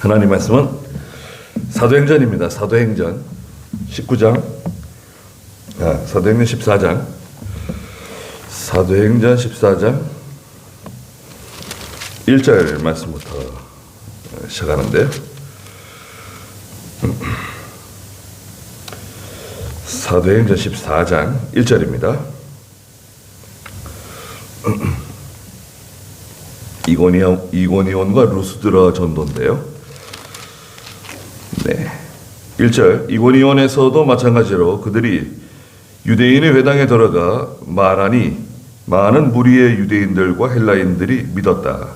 하나님 말씀은 사도행전입니다. 사도행전 19장, 사도행전 14장, 사도행전 14장 1절 말씀부터 시작하는데요. 사도행전 14장 1절입니다. 이고니온과 루스드라 전도인데요. 네. 1절, 이고니온에서도 마찬가지로 그들이 유대인의 회당에 들어가 말하니 많은 무리의 유대인들과 헬라인들이 믿었다.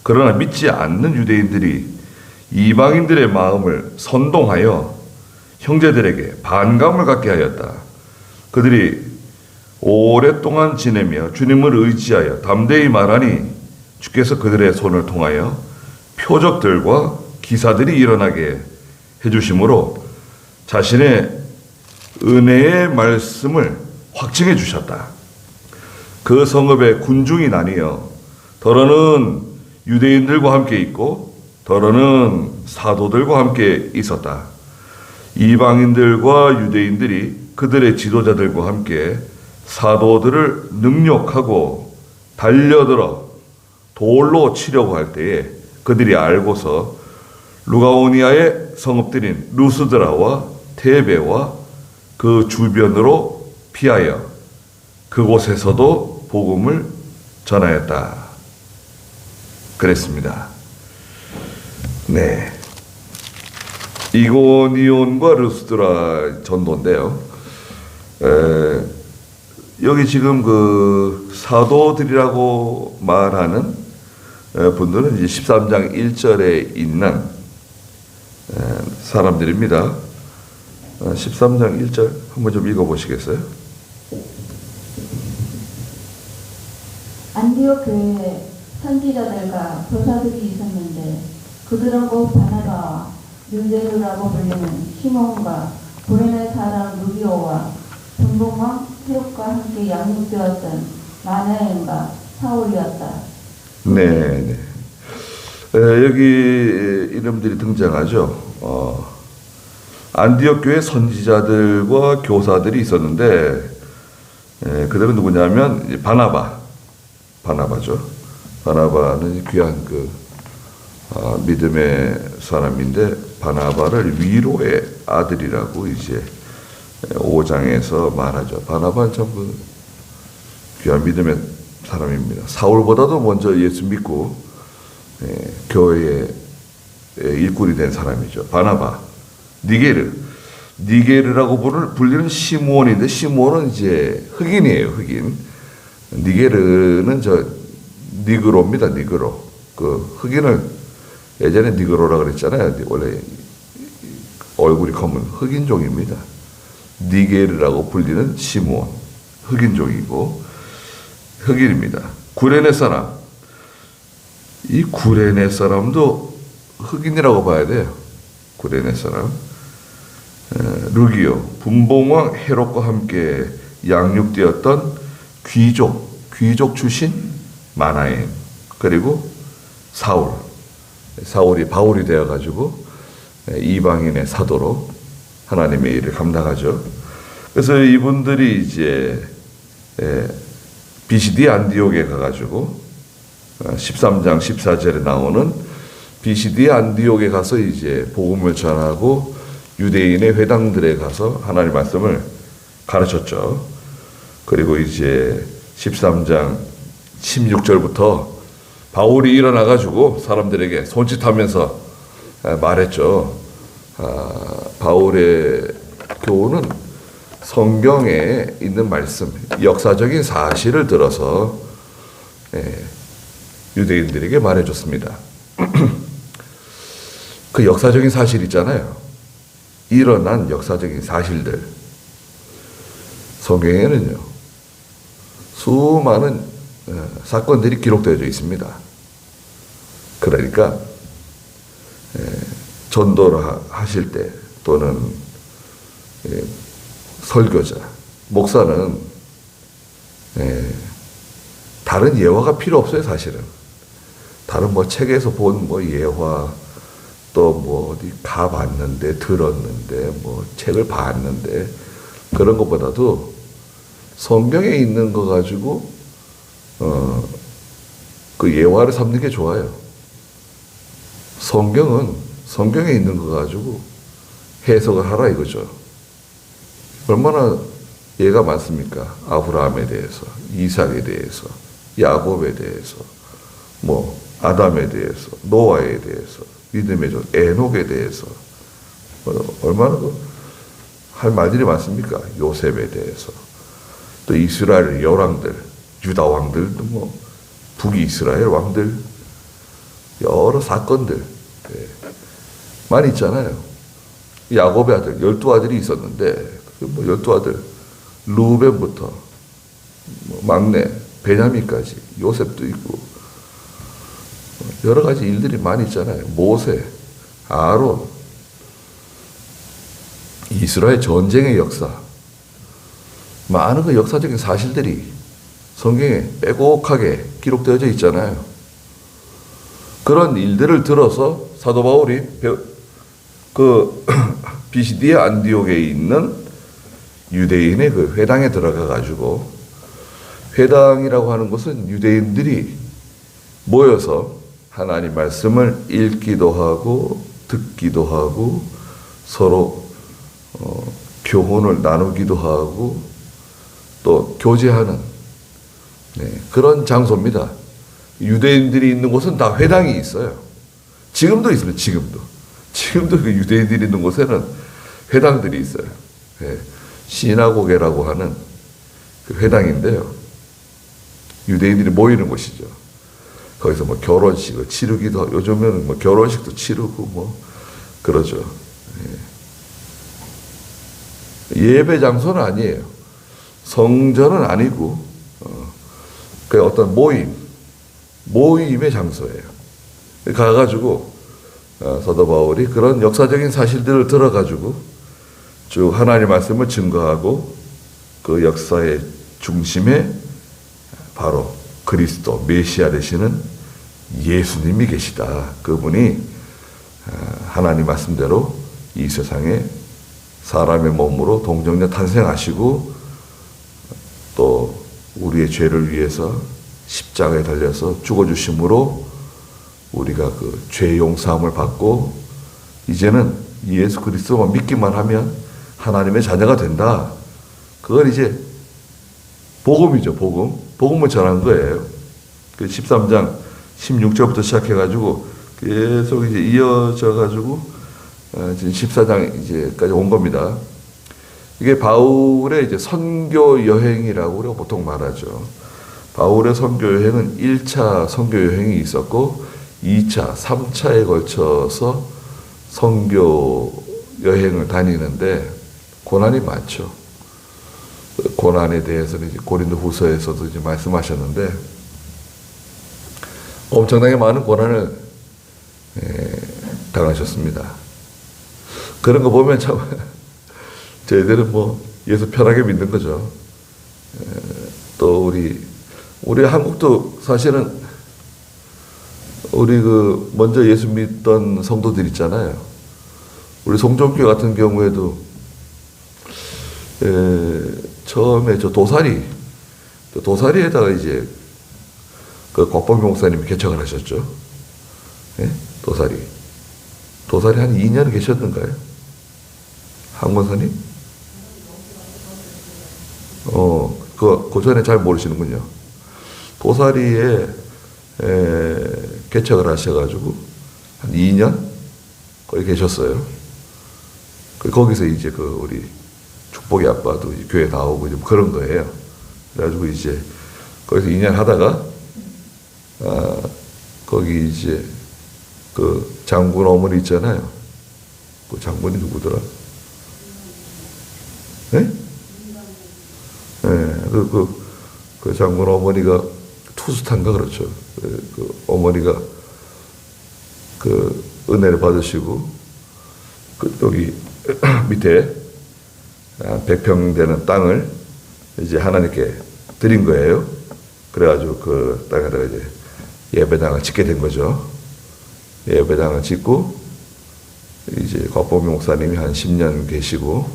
그러나 믿지 않는 유대인들이 이방인들의 마음을 선동하여 형제들에게 반감을 갖게 하였다. 그들이 오랫동안 지내며 주님을 의지하여 담대히 말하니 주께서 그들의 손을 통하여 표적들과 기사들이 일어나게 해주심으로 자신의 은혜의 말씀을 확증해 주셨다. 그 성읍에 군중이 나뉘어 더러는 유대인들과 함께 있고 더러는 사도들과 함께 있었다. 이방인들과 유대인들이 그들의 지도자들과 함께 사도들을 능욕하고 달려들어 돌로 치려고 할 때에 그들이 알고서 루가오니아의 성읍들인 루스드라와 테베와 그 주변으로 피하여 그곳에서도 복음을 전하였다. 그랬습니다. 네. 이고니온과 루스드라 전도인데요. 여기 지금 그 사도들이라고 말하는 분들은 이제 13장 1절에 있는 사람들입니다. 13장 1절 한번 좀 읽어보시겠어요? 안디옥 교회에 선지자들과 교사들이 있었는데 그들은 곧 바나바와 유대루라고 불리는 시몬과 구레네 사람 루기오와 분봉왕 헤롯과 함께 양육되었던 마나엔과 사울이었다. 네. 여기 이름들이 등장하죠. 안디옥 교회 선지자들과 교사들이 있었는데 그들은 누구냐면 바나바죠. 바나바는 귀한 그 믿음의 사람인데 바나바를 위로의 아들이라고 이제 5장에서 말하죠. 바나바는 참 그 귀한 믿음의 사람입니다. 사울보다도 먼저 예수 믿고 교회의 일꾼이 된 사람이죠. 바나바, 니게르라고 불리는 시므온인데 시므온은 이제 흑인이에요. 흑인. 니게르는 니그로입니다. 니그로. 그 흑인을 예전에 니그로라 그랬잖아요. 원래 얼굴이 검은 흑인종입니다. 니게르라고 불리는 시므온, 흑인종이고 흑인입니다. 구레네 사람. 이 구레네 사람도 흑인이라고 봐야 돼요. 구레네 사람. 루기오, 분봉왕 헤롯과 함께 양육되었던 귀족 출신 마나엔, 그리고 사울이 바울이 되어가지고 이방인의 사도로 하나님의 일을 감당하죠. 그래서 이분들이 이제 비시디 안디옥에 가가지고 13장 14절에 나오는 비시디 안디옥에 가서 이제 복음을 전하고 유대인의 회당들에 가서 하나님의 말씀을 가르쳤죠. 그리고 이제 13장 16절부터 바울이 일어나가지고 사람들에게 손짓하면서 말했죠. 바울의 교훈은 성경에 있는 말씀, 역사적인 사실을 들어서 유대인들에게 말해줬습니다. 그 역사적인 사실 있잖아요. 일어난 역사적인 사실들. 성경에는요, 수많은 사건들이 기록되어져 있습니다. 그러니까 전도를 하실 때 또는 설교자, 목사는 다른 예화가 필요 없어요, 사실은. 다른 책에서 본 예화, 또 다 봤는데, 들었는데, 뭐 책을 봤는데, 그런 것보다도 성경에 있는 거 가지고 그 예화를 삼는 게 좋아요. 성경은 성경에 있는 거 가지고 해석을 하라 이거죠. 얼마나 예가 많습니까? 아브라함에 대해서, 이삭에 대해서, 야곱에 대해서, 뭐 아담에 대해서, 노아에 대해서, 믿음의 종 에녹에 대해서, 얼마나 할 말들이 많습니까? 요셉에 대해서, 또 이스라엘 열왕들, 유다 왕들도 뭐 북이스라엘 왕들, 여러 사건들 많이 있잖아요. 야곱의 아들, 12아들이 있었는데, 뭐 12아들, 루벤부터 뭐 막내 베냐민까지, 요셉도 있고, 여러 가지 일들이 많이 있잖아요. 모세, 아론, 이스라엘 전쟁의 역사, 많은 그 역사적인 사실들이 성경에 빼곡하게 기록되어져 있잖아요. 그런 일들을 들어서 사도 바울이 그 비시디아 안디옥에 있는 유대인의 그 회당에 들어가 가지고, 회당이라고 하는 것은 유대인들이 모여서 하나님 말씀을 읽기도 하고 듣기도 하고 서로 교훈을 나누기도 하고 또 교제하는 그런 장소입니다. 유대인들이 있는 곳은 다 회당이 있어요. 지금도 있습니다. 지금도 그 유대인들이 있는 곳에는 회당들이 있어요. 시나고게라고 하는 그 회당인데요. 유대인들이 모이는 곳이죠. 거기서 뭐 결혼식을 치르기도 하고, 요즘에는 뭐 결혼식도 치르고 뭐 그러죠. 예배 장소는 아니에요. 성전은 아니고 그 어떤 모임의 장소예요. 가가지고 사도 바울이 그런 역사적인 사실들을 들어가지고 쭉 하나님의 말씀을 증거하고, 그 역사의 중심에 바로 그리스도 메시아 되시는 예수님이 계시다. 그분이 하나님 말씀대로 이 세상에 사람의 몸으로 동정녀 탄생하시고 또 우리의 죄를 위해서 십자가에 달려서 죽어주심으로 우리가 그 죄 용서함을 받고 이제는 예수 그리스도만 믿기만 하면 하나님의 자녀가 된다. 그건 이제 복음이죠. 복음을 전한 거예요. 그 13장 16절부터 시작해가지고 계속 이제 이어져가지고 지금 14장 이제까지 온 겁니다. 이게 바울의 이제 선교 여행이라고 우리가 보통 말하죠. 바울의 선교 여행은 1차 선교 여행이 있었고 2차, 3차에 걸쳐서 선교 여행을 다니는데 고난이 많죠. 고난에 대해서는 이제 고린도 후서에서도 이제 말씀하셨는데 엄청나게 많은 고난을 당하셨습니다. 그런 거 보면 참 저희들은 뭐 예수 편하게 믿는 거죠. 또 우리 한국도 사실은 우리 그 먼저 예수 믿던 성도들 있잖아요. 우리 송정교회 같은 경우에도 처음에 저 도사리에다가 이제 그 곽범 목사님이 개척을 하셨죠. 예? 도사리 한 2년 계셨는가요? 한 권사님? 그 전에 잘 모르시는군요. 도사리에 개척을 하셔가지고 한 2년 거기 계셨어요. 거기서 이제 그 우리 축복의 아빠도 교회 나오고 좀 그런 거예요. 그래가지고 이제 거기서 2년 하다가 거기 이제 그 장군 어머니 있잖아요. 그 장군이 누구더라? 네? 네, 그 장군 어머니가 투스탄가 그렇죠. 그 어머니가 그 은혜를 받으시고 그 여기 밑에 100평 되는 땅을 이제 하나님께 드린 거예요. 그래가지고 그 땅에다가 이제 예배당을 짓게 된 거죠. 예배당을 짓고 이제 곽범용 목사님이 한 10년 계시고,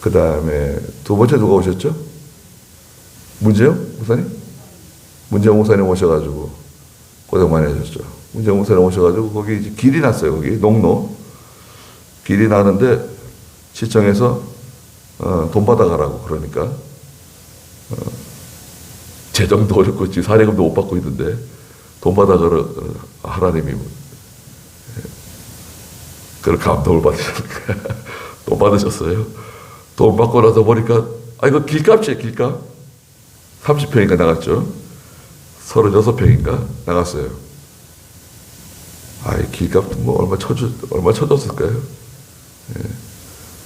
그 다음에 두 번째 누가 오셨죠? 문재영 목사님? 문재영 목사님 오셔가지고 고생 많이 하셨죠. 문재영 목사님 오셔가지고 거기 이제 길이 났어요. 거기 농로 길이 나는데 시청에서 돈 받아가라고 그러니까 재정도 어렵고 지금 사례금도 못 받고 있는데 돈 받아가라 하나님이 그런 감동을 받으셨을까. 돈 받으셨어요. 돈 받고 나서 보니까 이거 길값이에요. 길값 30평인가 나갔죠. 36평인가 나갔어요. 이 길값 뭐 얼마 쳐줬을까요? 예.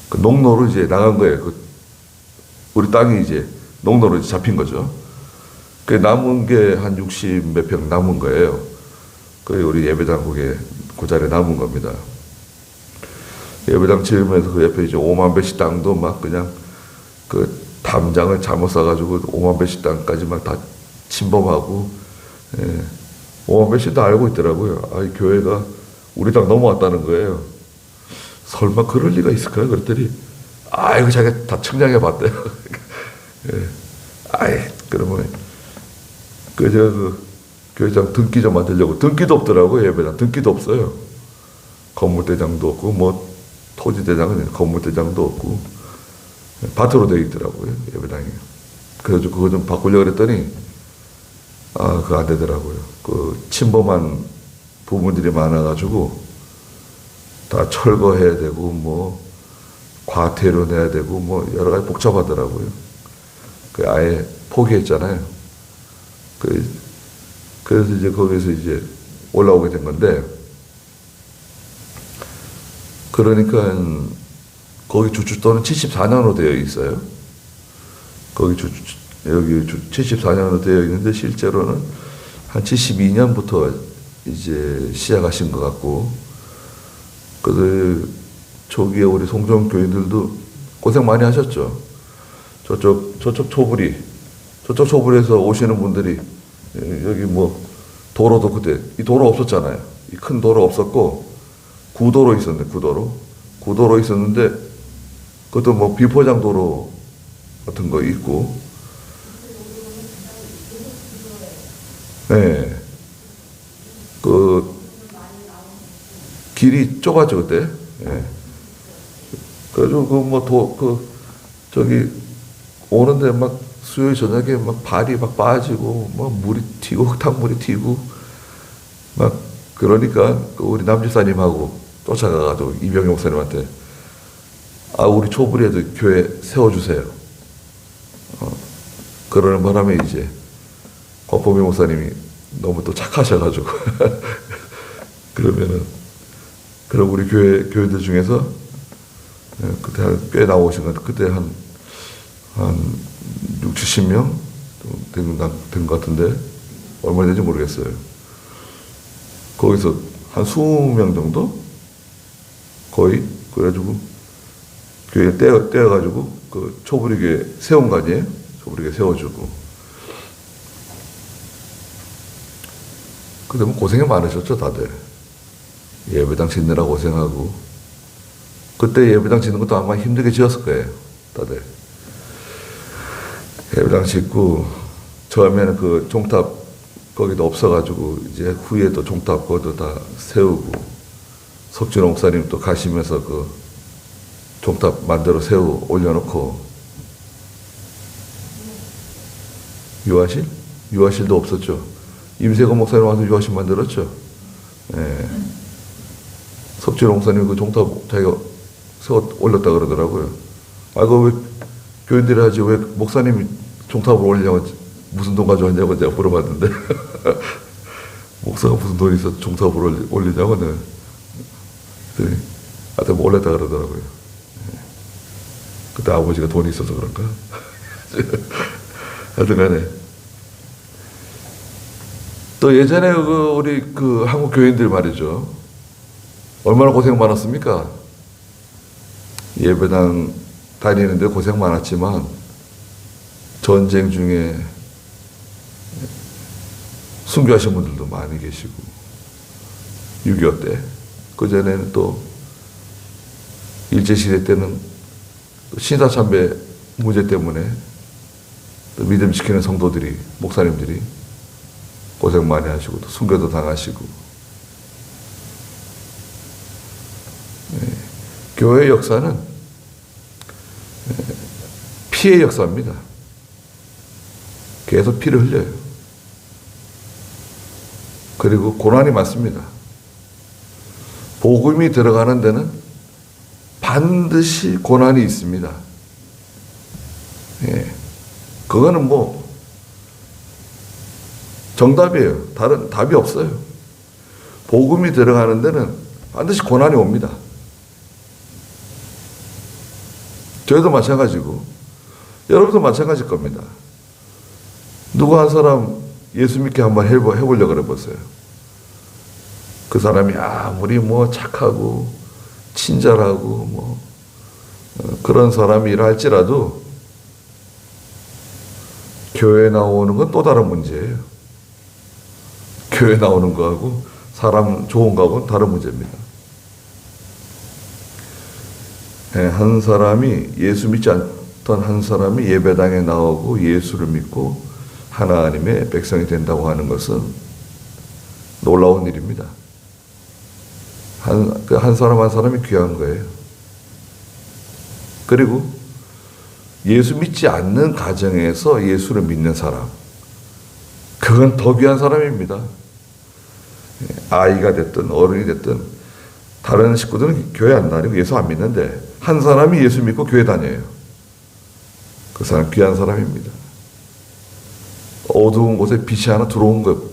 그 농로로 이제 나간 거예요. 우리 땅이 이제 농로로 이제 잡힌 거죠. 그 남은 게 한 60 몇 평 남은 거예요. 그 우리 예배당 그게 그 자리에 남은 겁니다. 예배당 지으면서 그 옆에 이제 5만 배씩 땅도 막 그냥 그 담장을 잘못 싸가지고 5만 배씩 땅까지 막 다 침범하고, 5만 배씩 다 알고 있더라고요. 이 교회가 우리 땅 넘어왔다는 거예요. 설마 그럴 리가 있을까요? 그랬더니, 이거 자기가 다 측량해 봤대요. 그러면, 제가 교회장 등기 좀 만들려고, 등기도 없더라고요, 예배당. 등기도 없어요. 건물대장도 없고, 뭐, 토지대장은 건물대장도 없고, 밭으로 되어 있더라고요, 예배당이. 그래서 그거 좀 바꾸려고 그랬더니, 그거 안 되더라고요. 그 침범한 부분들이 많아가지고, 다 철거해야 되고, 뭐, 과태료 내야 되고, 뭐, 여러 가지 복잡하더라고요. 아예 포기했잖아요. 그래서 이제 거기서 이제 올라오게 된 건데, 그러니까, 거기 주주도는 74년으로 되어 있어요. 여기 74년으로 되어 있는데, 실제로는 한 72년부터 이제 시작하신 것 같고, 초기에 우리 송정 교인들도 고생 많이 하셨죠. 저쪽 초부리에서 오시는 분들이, 여기 뭐, 도로도 그때, 이 도로 없었잖아요. 이 큰 도로 없었고, 구도로 있었는데, 구도로 있었는데, 그것도 뭐, 비포장 도로 같은 거 있고, 네. 길이 좁았죠, 그때. 예. 그래가지고, 오는데 막, 수요일 저녁에 막 발이 막 빠지고, 막 물이 튀고, 흙탕물이 튀고, 막, 그러니까, 우리 남집사님하고 쫓아가가지고, 이병희 목사님한테, 우리 초부리에도 교회 세워주세요. 그러는 바람에 이제, 곽범용 목사님이 너무 또 착하셔가지고, 그럼 우리 교회들 중에서, 그때 꽤 나오신 것, 그때 한 6, 70명 된 것 같은데, 얼마 되는지 모르겠어요. 거기서 한 20명 정도? 거의? 그래가지고, 교회 떼어가지고, 초부리교회 세운 거 아니에요? 초부리교회 세워주고. 그때 뭐 고생이 많으셨죠, 다들. 예배당 짓느라 고생하고. 그때 예배당 짓는 것도 아마 힘들게 지었을 거예요, 다들. 예배당 짓고, 처음에는 그 종탑 거기도 없어가지고, 이제 후에도 종탑 거기도 다 세우고, 석준호 목사님 또 가시면서 그 종탑 만들어 올려놓고, 유아실도 없었죠. 임세건 목사님 와서 유아실 만들었죠. 예. 석준호 목사님 그 종탑 자기가 세워 올렸다 그러더라고요. 그거 왜 교인들이 하지 왜 목사님이 종탑을 올리냐고 무슨 돈 가져왔냐고 제가 물어봤는데 목사가 무슨 돈이 있어서 종탑을 올리냐고 내가 그랬더니 하여튼 뭐 올렸다 그러더라고요. 예. 그때 아버지가 돈이 있어서 그런가? 하여튼 간에 또 예전에 우리 한국 교인들 말이죠. 얼마나 고생 많았습니까? 예배당 다니는데 고생 많았지만 전쟁 중에 순교하신 분들도 많이 계시고 6.25 때 그전에는 또 일제시대 때는 신사참배 문제 때문에 또 믿음 지키는 성도들이, 목사님들이 고생 많이 하시고 또 순교도 당하시고, 교회의 역사는 피의 역사입니다. 계속 피를 흘려요. 그리고 고난이 많습니다. 복음이 들어가는 데는 반드시 고난이 있습니다. 그거는 뭐 정답이에요. 다른 답이 없어요. 복음이 들어가는 데는 반드시 고난이 옵니다. 저희도 마찬가지고 여러분도 마찬가지일 겁니다. 누구 한 사람 예수 믿게 한번 해보려고 그래 보세요. 그 사람이 아무리 뭐 착하고 친절하고 뭐 그런 사람이라 할지라도 교회 나오는 건 또 다른 문제예요. 교회 나오는 거하고 사람 좋은 거하고는 다른 문제입니다. 한 사람이 예수 믿지 않던 한 사람이 예배당에 나오고 예수를 믿고 하나님의 백성이 된다고 하는 것은 놀라운 일입니다. 한 사람 한 사람이 귀한 거예요. 그리고 예수 믿지 않는 가정에서 예수를 믿는 사람, 그건 더 귀한 사람입니다. 아이가 됐든 어른이 됐든 다른 식구들은 교회 안 다니고 예수 안 믿는데 한 사람이 예수 믿고 교회 다녀요. 그 사람 귀한 사람입니다. 어두운 곳에 빛이 하나 들어온 거,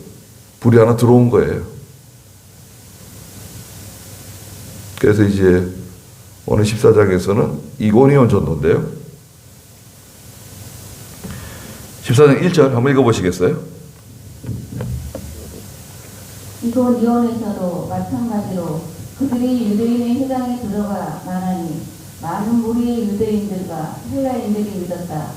불이 하나 들어온 거예요. 그래서 이제 오늘 14장에서는 이고니온 전도인데요. 14장 1절 한번 읽어보시겠어요? 이고니온에서도 마찬가지로 그들이 유대인의 회당에 들어가 말하니 많은 무리의 유대인들과 헬라인들이 믿었다.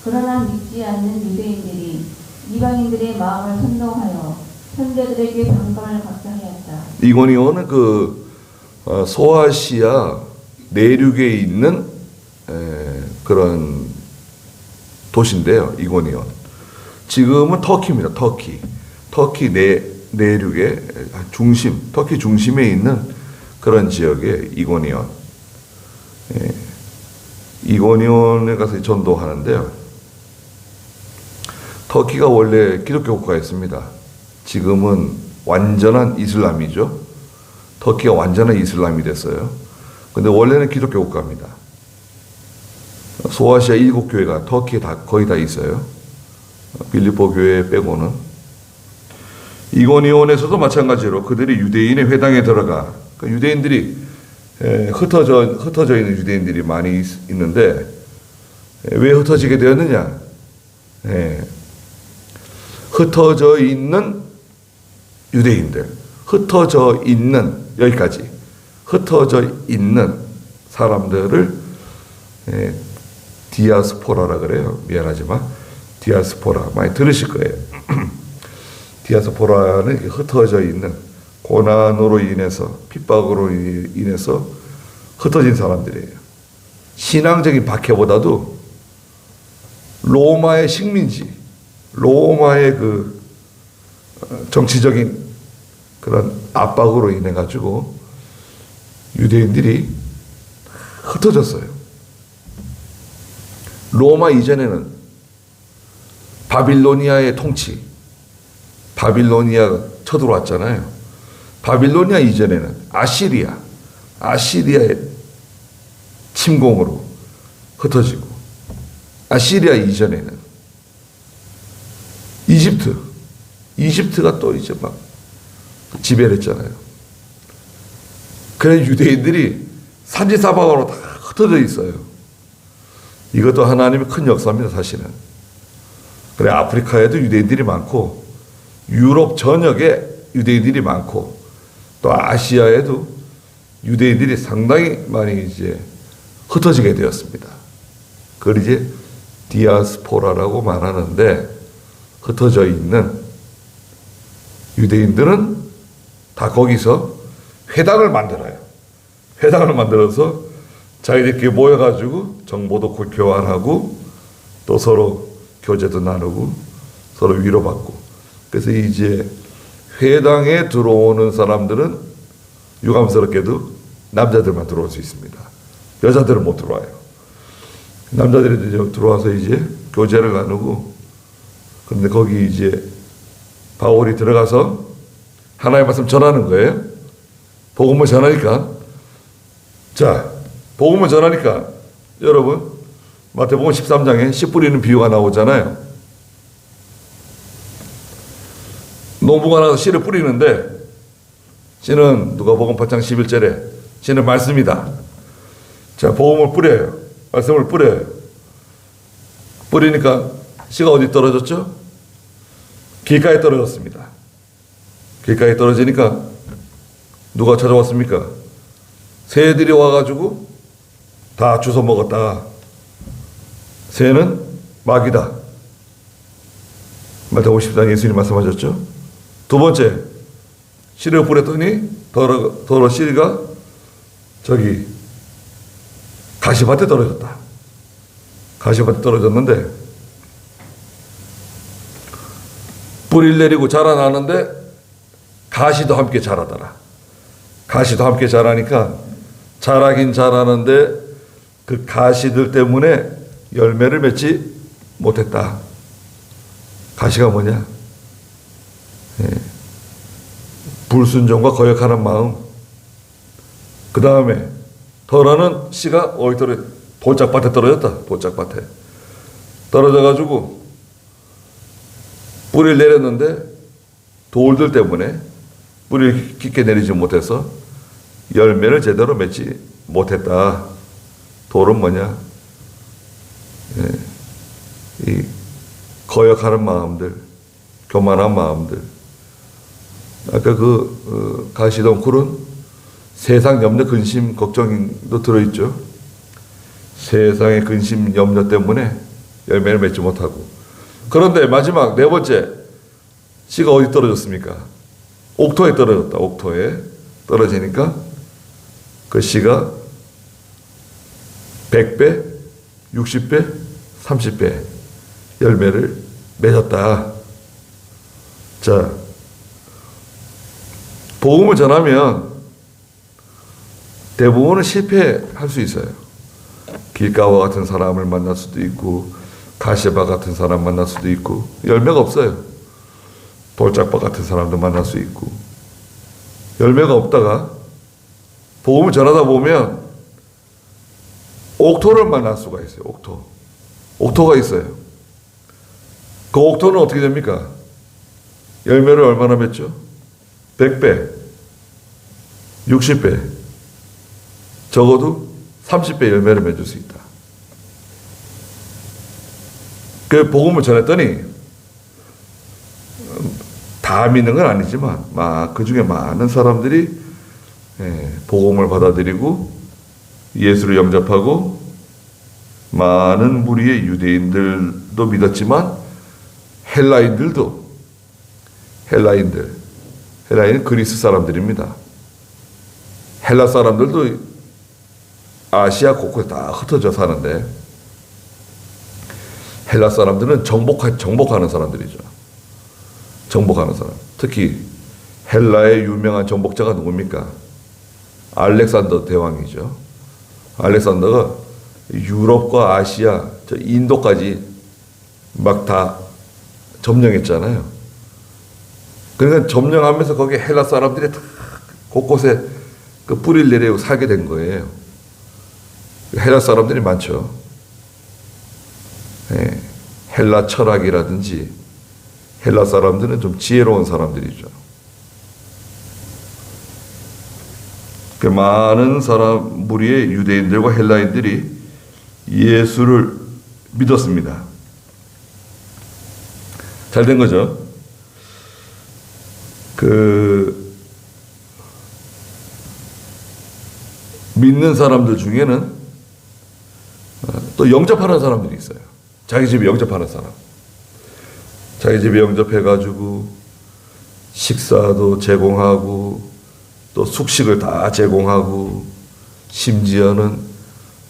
그러나 믿지 않는 유대인들이 이방인들의 마음을 선동하여 선자들에게 반감을 갖게 하였다. 이고니온은 소아시아 내륙에 있는 그런 도시인데요. 이고니온. 지금은 터키입니다. 터키 내륙의 중심, 터키 중심에 있는 그런 지역에 이고니온. 이고니온에 가서 전도하는데요. 터키가 원래 기독교 국가였습니다. 지금은 완전한 이슬람이죠. 터키가 완전한 이슬람이 됐어요. 근데 원래는 기독교 국가입니다. 소아시아 7교회가 터키에 거의 다 있어요. 빌립보 교회 빼고는. 이고니온에서도 마찬가지로 그들이 유대인의 회당에 들어가, 그러니까 유대인들이 흩어져 있는 유대인들이 많이 있는데 왜 흩어지게 되었느냐? 흩어져 있는 유대인들, 흩어져 있는 여기까지 흩어져 있는 사람들을 디아스포라라 그래요. 미안하지만 디아스포라 많이 들으실 거예요. 디아스포라는 흩어져 있는 고난으로 인해서 핍박으로 인해서 흩어진 사람들이에요. 신앙적인 박해보다도 로마의 식민지, 로마의 그 정치적인 그런 압박으로 인해 가지고 유대인들이 흩어졌어요. 로마 이전에는 바빌로니아의 통치, 바빌로니아가 쳐들어왔잖아요. 바빌로니아 이전에는 아시리아의 침공으로 흩어지고, 아시리아 이전에는 이집트가 또 이제 막 지배를 했잖아요. 그래서 유대인들이 산지사방으로 다 흩어져 있어요. 이것도 하나님의 큰 역사입니다, 사실은. 그래, 아프리카에도 유대인들이 많고, 유럽 전역에 유대인들이 많고, 또 아시아에도 유대인들이 상당히 많이 이제 흩어지게 되었습니다. 그걸 이제 디아스포라라고 말하는데, 흩어져 있는 유대인들은 다 거기서 회당을 만들어요. 회당을 만들어서 자기들끼리 모여가지고 정보도 교환하고 또 서로 교제도 나누고 서로 위로받고. 그래서 이제 회당에 들어오는 사람들은 유감스럽게도 남자들만 들어올 수 있습니다. 여자들은 못 들어와요. 남자들이 이제 들어와서 이제 교제를 나누고, 그런데 거기 이제 바울이 들어가서 하나님의 말씀 전하는 거예요. 복음을 전하니까. 자, 복음을 전하니까 여러분 마태복음 13장에 씨 뿌리는 비유가 나오잖아요. 농부가 나서 씨를 뿌리는데, 씨는 누가복음 8장 11절에 씨는 말씀이다. 자, 복음을 뿌려요. 말씀을 뿌려요. 뿌리니까 씨가 어디 떨어졌죠? 길가에 떨어졌습니다. 길가에 떨어지니까 누가 찾아왔습니까? 새들이 와가지고 다 주워 먹었다. 새는 마귀다. 마태복음 10장 예수님 말씀하셨죠? 두 번째, 씨를 뿌렸더니 더러 씨가 저기 가시밭에 떨어졌다. 가시밭에 떨어졌는데 뿌리를 내리고 자라나는데 가시도 함께 자라더라. 가시도 함께 자라니까 자라긴 자라는데 그 가시들 때문에 열매를 맺지 못했다. 가시가 뭐냐? 불순종과 거역하는 마음. 그 다음에 더러는 씨가 어디 떨어져? 돌짝밭에 떨어졌다. 돌짝밭에 떨어져가지고 뿌리를 내렸는데 돌들 때문에 뿌리를 깊게 내리지 못해서 열매를 제대로 맺지 못했다. 돌은 뭐냐? 이 거역하는 마음들, 교만한 마음들. 아까 가시덩굴은 세상 염려, 근심, 걱정도 들어있죠. 세상의 근심, 염려 때문에 열매를 맺지 못하고. 그런데 마지막 네 번째, 씨가 어디 떨어졌습니까? 옥토에 떨어졌다. 옥토에 떨어지니까 그 씨가 100배, 60배, 30배 열매를 맺었다. 자, 복음을 전하면 대부분은 실패할 수 있어요. 길가와 같은 사람을 만날 수도 있고, 가시밭 같은 사람 만날 수도 있고, 열매가 없어요. 돌짝밭 같은 사람도 만날 수 있고, 열매가 없다가 복음을 전하다 보면 옥토를 만날 수가 있어요. 옥토가 있어요. 그 옥토는 어떻게 됩니까? 열매를 얼마나 맺죠? 100배, 60배, 적어도 30배 열매를 맺을 수 있다. 그 복음을 전했더니 다 믿는 건 아니지만 그 중에 많은 사람들이 복음을 받아들이고 예수를 영접하고, 많은 무리의 유대인들도 믿었지만 헬라인은 그리스 사람들입니다. 헬라 사람들도 아시아 곳곳에 다 흩어져 사는데, 헬라 사람들은 정복하는 사람들이죠. 정복하는 사람. 특히 헬라의 유명한 정복자가 누굽니까? 알렉산더 대왕이죠. 알렉산더가 유럽과 아시아, 저 인도까지 막 다 점령했잖아요. 그러니까 점령하면서 거기 헬라 사람들이 다 곳곳에 그 뿌리를 내리고 살게 된 거예요. 헬라 사람들이 많죠. 헬라 철학이라든지, 헬라 사람들은 좀 지혜로운 사람들이죠. 그 많은 무리의 유대인들과 헬라인들이 예수를 믿었습니다. 잘 된 거죠. 믿는 사람들 중에는 또 영접하는 사람들이 있어요. 자기 집에 영접하는 사람. 자기 집에 영접해가지고 식사도 제공하고 또 숙식을 다 제공하고, 심지어는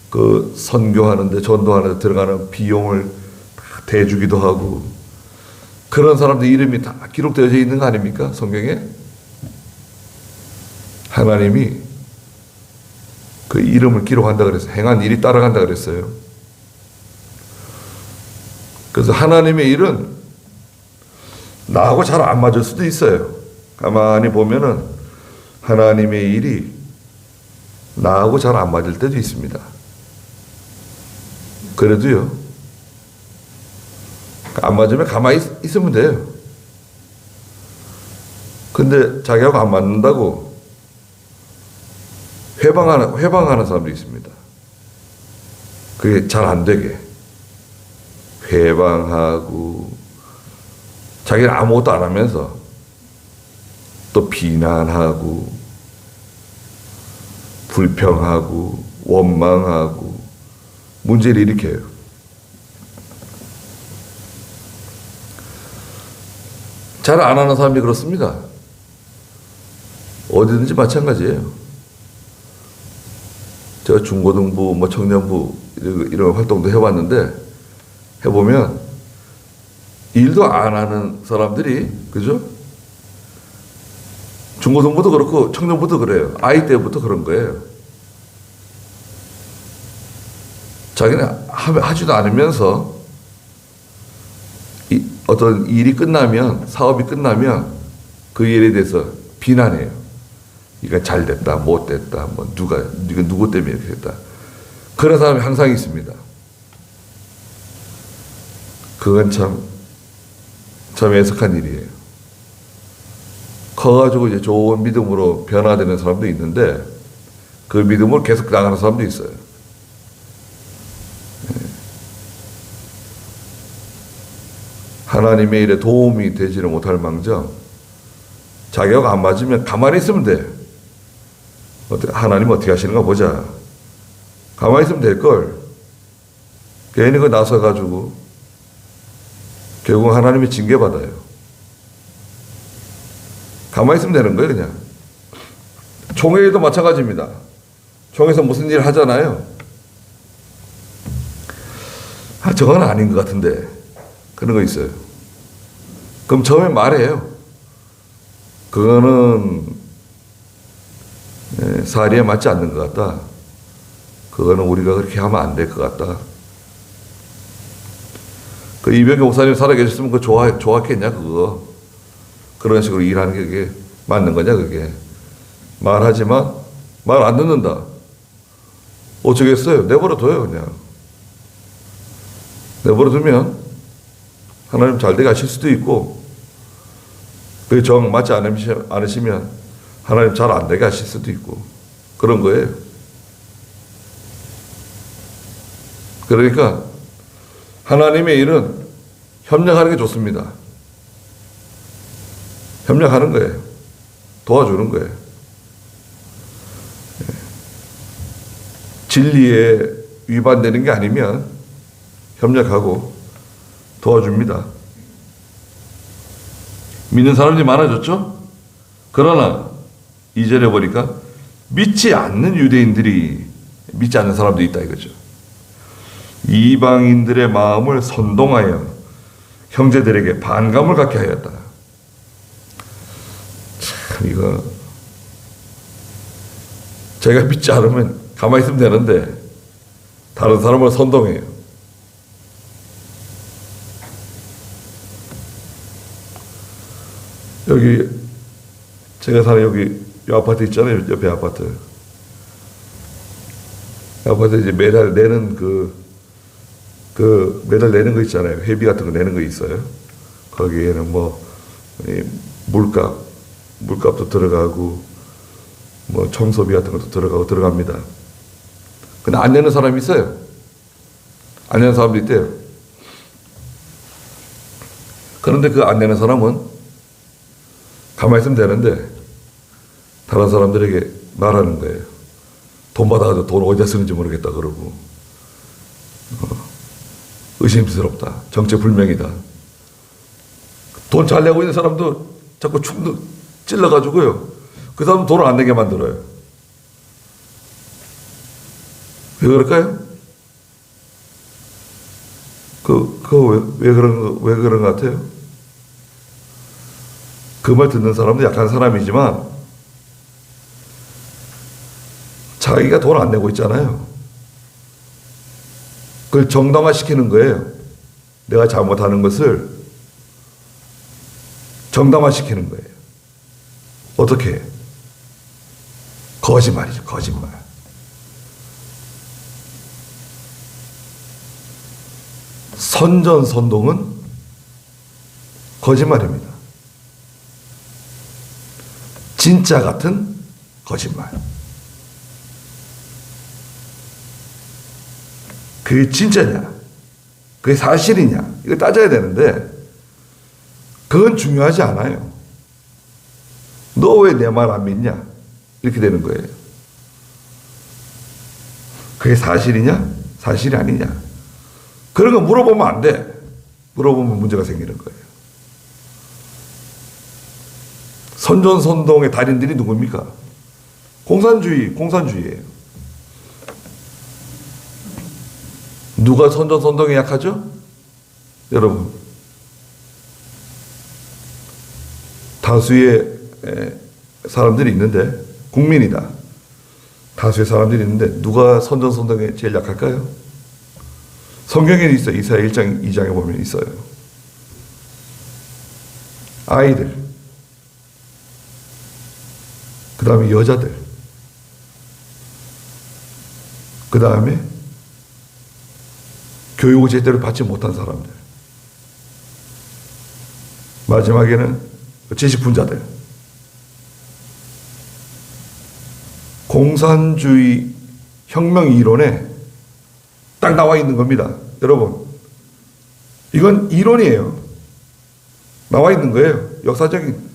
그 선교하는데 전도하는데 들어가는 비용을 다 대주기도 하고 그런 사람들 이름이 다 기록되어 있는 거 아닙니까? 성경에? 하나님이 그 이름을 기록한다 그랬어요. 행한 일이 따라간다 그랬어요. 그래서 하나님의 일은 나하고 잘 안 맞을 수도 있어요. 가만히 보면은 하나님의 일이 나하고 잘 안 맞을 때도 있습니다. 그래도요, 안 맞으면 가만히 있으면 돼요. 근데 자기하고 안 맞는다고 회방하는 사람도 있습니다. 그게 잘 안 되게. 회방하고, 자기는 아무것도 안 하면서 또 비난하고, 불평하고, 원망하고, 문제를 일으켜요. 잘 안 하는 사람이 그렇습니다. 어디든지 마찬가지예요. 제가 중고등부, 뭐 청년부 이런 활동도 해봤는데 해보면 일도 안 하는 사람들이 그죠? 중고등부도 그렇고 청년부도 그래요. 아이 때부터 그런 거예요. 자기는 하지도 않으면서 어떤 일이 끝나면 사업이 끝나면 그 일에 대해서 비난해요. 이거 잘 됐다, 못 됐다, 뭐 이거 누구 때문에 이렇게 됐다. 그런 사람이 항상 있습니다. 그건 참 애석한 일이에요. 커가지고 이제 좋은 믿음으로 변화되는 사람도 있는데 그 믿음으로 계속 나가는 사람도 있어요. 하나님의 일에 도움이 되지를 못할 망정 자기하고 안 맞으면 가만히 있으면 돼. 하나님 어떻게 하시는가 보자. 가만히 있으면 될걸. 괜히 그 나서가지고 결국 하나님이 징계받아요. 가만히 있으면 되는 거예요, 그냥. 총회도 마찬가지입니다. 총회에서 무슨 일 하잖아요. 저건 아닌 것 같은데. 그런 거 있어요. 그럼 처음에 말해요. 그거는 사리에 맞지 않는 것 같다. 그거는 우리가 그렇게 하면 안 될 것 같다. 그 이병기 목사님 살아계셨으면 그거 좋았겠냐, 그거. 그런 식으로 일하는 게 그게 맞는 거냐, 그게. 말하지만 말 안 듣는다. 어쩌겠어요? 내버려둬요, 그냥. 내버려두면 하나님 잘 되게 하실 수도 있고, 그게 정 맞지 않으시면 하나님 잘 안 되게 하실 수도 있고, 그런 거예요. 그러니까 하나님의 일은 협력하는 게 좋습니다. 협력하는 거예요. 도와주는 거예요. 진리에 위반되는 게 아니면 협력하고 도와줍니다. 믿는 사람들이 많아졌죠? 그러나 2절에 보니까 믿지 않는 유대인들이 믿지 않는 사람도 있다 이거죠. 이방인들의 마음을 선동하여 형제들에게 반감을 갖게 하였다. 참 이거 제가 믿지 않으면 가만히 있으면 되는데 다른 사람을 선동해요. 여기 제가 사는 여기 이 아파트 있잖아요. 옆에 아파트. 아파트 이제 매달 내는 매달 내는 거 있잖아요. 회비 같은 거 내는 거 있어요. 거기에는 뭐 물값도 들어가고 뭐 청소비 같은 것도 들어갑니다. 근데 안 내는 사람이 있어요. 안 내는 사람도 있대요. 그런데 그 안 내는 사람은 가만히 있으면 되는데 다른 사람들에게 말하는 거예요. 돈 받아가지고 돈 어디다 쓰는지 모르겠다 그러고 의심스럽다. 정체불명이다. 돈 잘 내고 있는 사람도 자꾸 충도 찔러가지고요. 그 사람 돈을 안 내게 만들어요. 왜 그럴까요? 왜 그런 것 같아요? 그 말 듣는 사람도 약한 사람이지만 자기가 돈 안 내고 있잖아요. 그걸 정당화시키는 거예요. 내가 잘못하는 것을 정당화시키는 거예요. 어떻게? 거짓말이죠, 거짓말. 선전선동은 거짓말입니다. 진짜 같은 거짓말. 그게 진짜냐? 그게 사실이냐? 이거 따져야 되는데 그건 중요하지 않아요. 너 왜 내 말 안 믿냐? 이렇게 되는 거예요. 그게 사실이냐? 사실이 아니냐? 그런 거 물어보면 안 돼. 물어보면 문제가 생기는 거예요. 선전선동의 달인들이 누굽니까? 공산주의예요. 누가 선전선동에 약하죠? 여러분, 다수의 사람들이 있는데, 국민이다. 다수의 사람들이 있는데 누가 선전선동에 제일 약할까요? 성경에 있어요. 이사야 1장 2장에 보면 있어요. 아이들, 그 다음에 여자들, 그 다음에 교육을 제대로 받지 못한 사람들, 마지막에는 지식분자들. 공산주의 혁명 이론에 딱 나와 있는 겁니다. 여러분, 이건 이론이에요. 나와 있는 거예요. 역사적인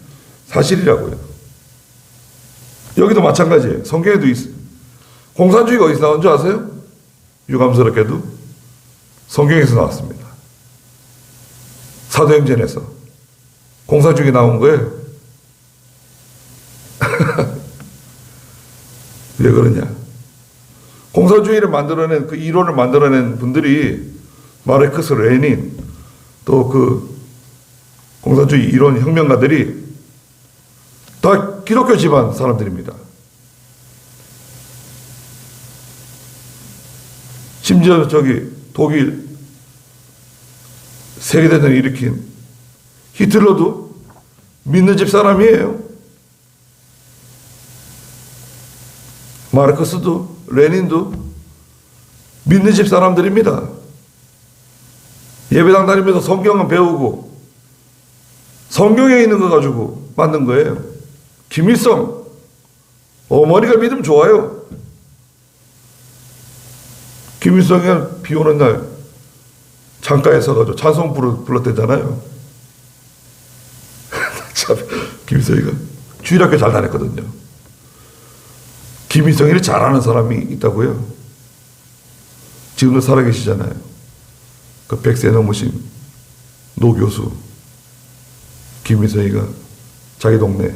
사실이라고요. 여기도 마찬가지예요. 성경에도 있어요. 공산주의가 어디서 나온 줄 아세요? 유감스럽게도 성경에서 나왔습니다. 사도행전에서 공산주의가 나온 거예요. 왜 그러냐? 공산주의를 만들어낸, 그 이론을 만들어낸 분들이 마르크스, 레닌, 또 그 공산주의 이론 혁명가들이 다 기독교 집안 사람들입니다. 심지어 독일 세계대전을 일으킨 히틀러도 믿는 집 사람이에요. 마르크스도 레닌도 믿는 집 사람들입니다. 예배당 다니면서 성경은 배우고 성경에 있는 거 가지고 만든 거예요. 김일성 어머니가 믿으면 좋아요. 김일성이 비 오는 날 창가에 서가지고 찬송 불렀대잖아요. 참, 김일성이가 주일학교 잘 다녔거든요. 김일성이를 잘하는 사람이 있다고요. 지금도 살아계시잖아요. 그 100세 넘으신 노 교수 김일성이가 자기 동네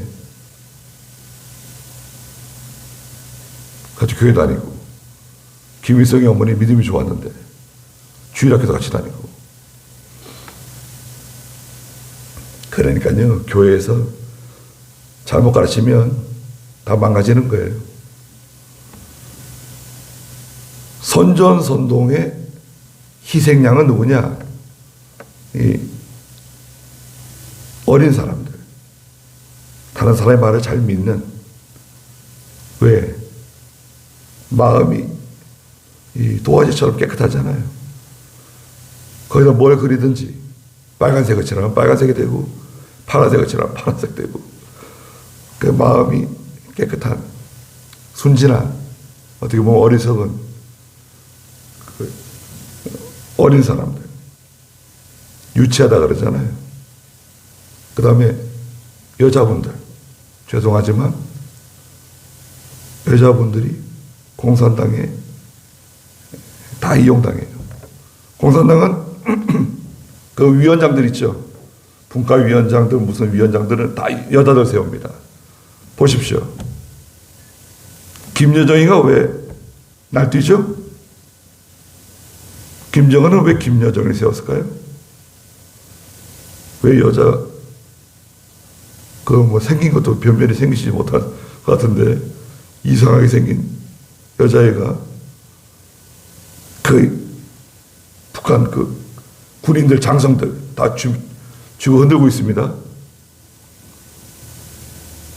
같이 교회 다니고, 김일성이 어머니 믿음이 좋았는데 주일학교도 같이 다니고. 그러니까요, 교회에서 잘못 가르치면 다 망가지는 거예요. 선전선동의 희생양은 누구냐? 이 어린 사람들, 다른 사람의 말을 잘 믿는, 왜? 마음이 이 도화지처럼 깨끗하잖아요. 거기다 뭘 그리든지 빨간색을 칠하면 빨간색이 되고 파란색을 칠하면 파란색 되고, 그 마음이 깨끗한, 순진한, 어떻게 보면 어리석은 그 어린 사람들, 유치하다 그러잖아요. 그 다음에 여자분들, 죄송하지만 여자분들이 공산당에 다 이용당해요. 공산당은 그 위원장들 있죠. 분과위원장들, 무슨 위원장들은 다 여자들 세웁니다. 보십시오. 김여정이가 왜 날뛰죠? 김정은은 왜 김여정을 세웠을까요? 왜 여자 생긴 것도 변변히 생기지 못할 것 같은데 이상하게 생긴 여자애가 북한 군인들 장성들 다 쥐고 흔들고 있습니다.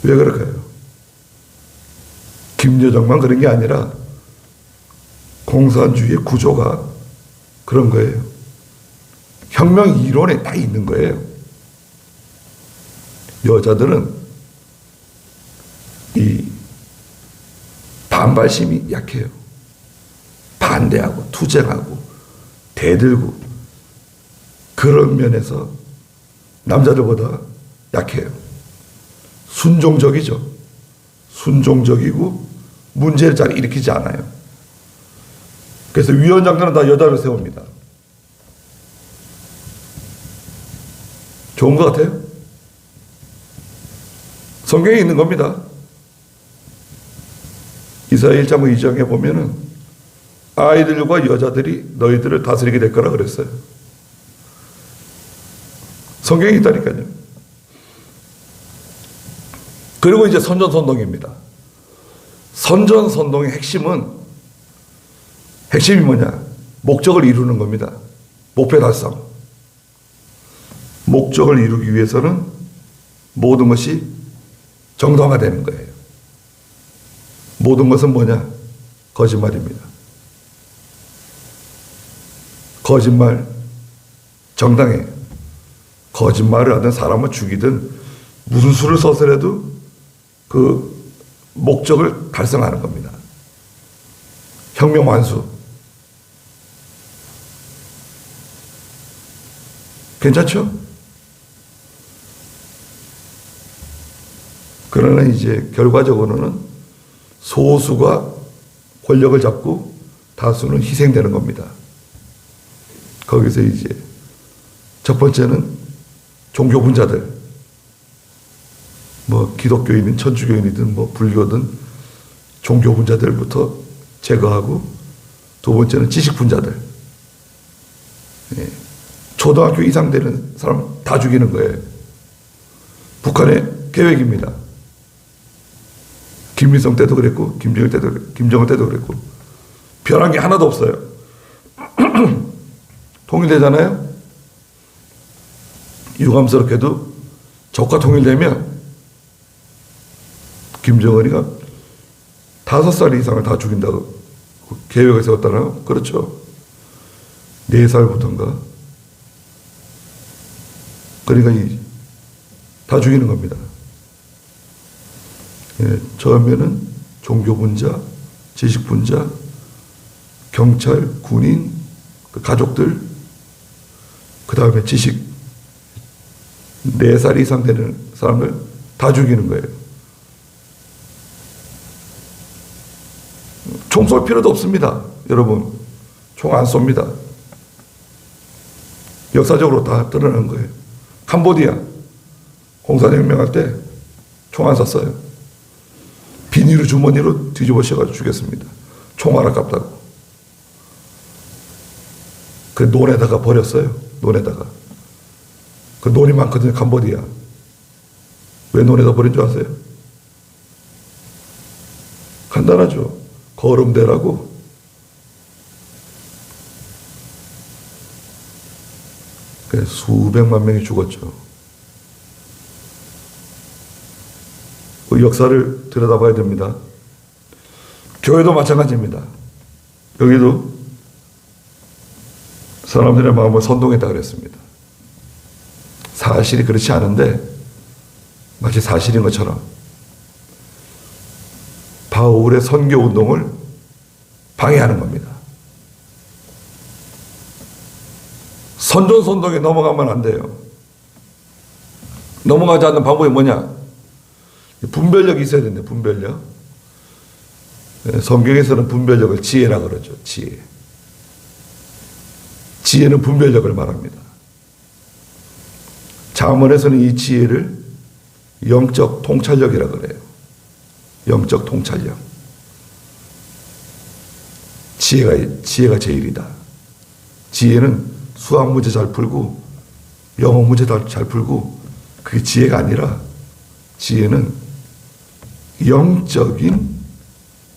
왜 그럴까요? 김여정만 그런 게 아니라 공산주의의 구조가 그런 거예요. 혁명 이론에 딱 있는 거예요. 여자들은 이 반발심이 약해요. 반대하고 투쟁하고 대들고 그런 면에서 남자들보다 약해요. 순종적이죠. 순종적이고 문제를 잘 일으키지 않아요. 그래서 위원장들은 다 여자를 세웁니다. 좋은 것 같아요? 성경에 있는 겁니다. 이사야 1장 2장에 보면은 아이들과 여자들이 너희들을 다스리게 될 거라 그랬어요. 성경에 있다니까요. 그리고 이제 선전선동입니다. 선전선동의 핵심이 뭐냐? 목적을 이루는 겁니다. 목표 달성. 목적을 이루기 위해서는 모든 것이 정당화되는 거예요. 모든 것은 뭐냐? 거짓말입니다. 거짓말 정당해요. 거짓말을 하든 사람을 죽이든 무슨 수를 써서라도 그 목적을 달성하는 겁니다. 혁명 완수. 괜찮죠? 그러나 이제 결과적으로는 소수가 권력을 잡고 다수는 희생되는 겁니다. 거기서 이제 첫 번째는 종교 분자들, 기독교인이든 천주교인이든 불교든 종교 분자들부터 제거하고, 두 번째는 지식 분자들, 초등학교 이상 되는 사람 다 죽이는 거예요. 북한의 계획입니다. 김일성 때도 그랬고 김정은 때도 그랬고 변한 게 하나도 없어요. 통일되잖아요. 유감스럽게도 적과 통일되면 김정은이가 5살 이상을 다 죽인다고 계획을 세웠다나요? 그렇죠. 4살부터인가. 그러니까 다 죽이는 겁니다. 처음에는 종교분자, 지식분자, 경찰, 군인, 가족들, 그 다음에 지식, 4살 이상 되는 사람을 다 죽이는 거예요. 총 쏠 필요도 없습니다. 여러분, 총 안 쏩니다. 역사적으로 다 드러난 거예요. 캄보디아 공산혁명할 때 총 안 쐈어요. 비닐을 주머니로 뒤집어 씌워가지고 죽였습니다. 총알 아깝다고. 그 논에다가 버렸어요. 논에다가. 그 논이 많거든요. 캄보디아. 왜 논에다 버린 줄 아세요? 간단하죠. 거름대라고. 수백만 명이 죽었죠. 그 역사를 들여다봐야 됩니다. 교회도 마찬가지입니다. 여기도 사람들의 마음을 선동했다 그랬습니다. 사실이 그렇지 않은데 마치 사실인 것처럼 바울의 선교 운동을 방해하는 겁니다. 선전선동에 넘어가면 안 돼요. 넘어가지 않는 방법이 뭐냐? 분별력이 있어야 된대. 분별력. 성경에서는 분별력을 지혜라 그러죠. 지혜. 지혜는 분별력을 말합니다. 잠언에서는 이 지혜를 영적 통찰력이라 그래요. 영적 통찰력. 지혜가 제일이다. 지혜는 수학 문제 잘 풀고 영어 문제 잘 풀고 그게 지혜가 아니라 지혜는 영적인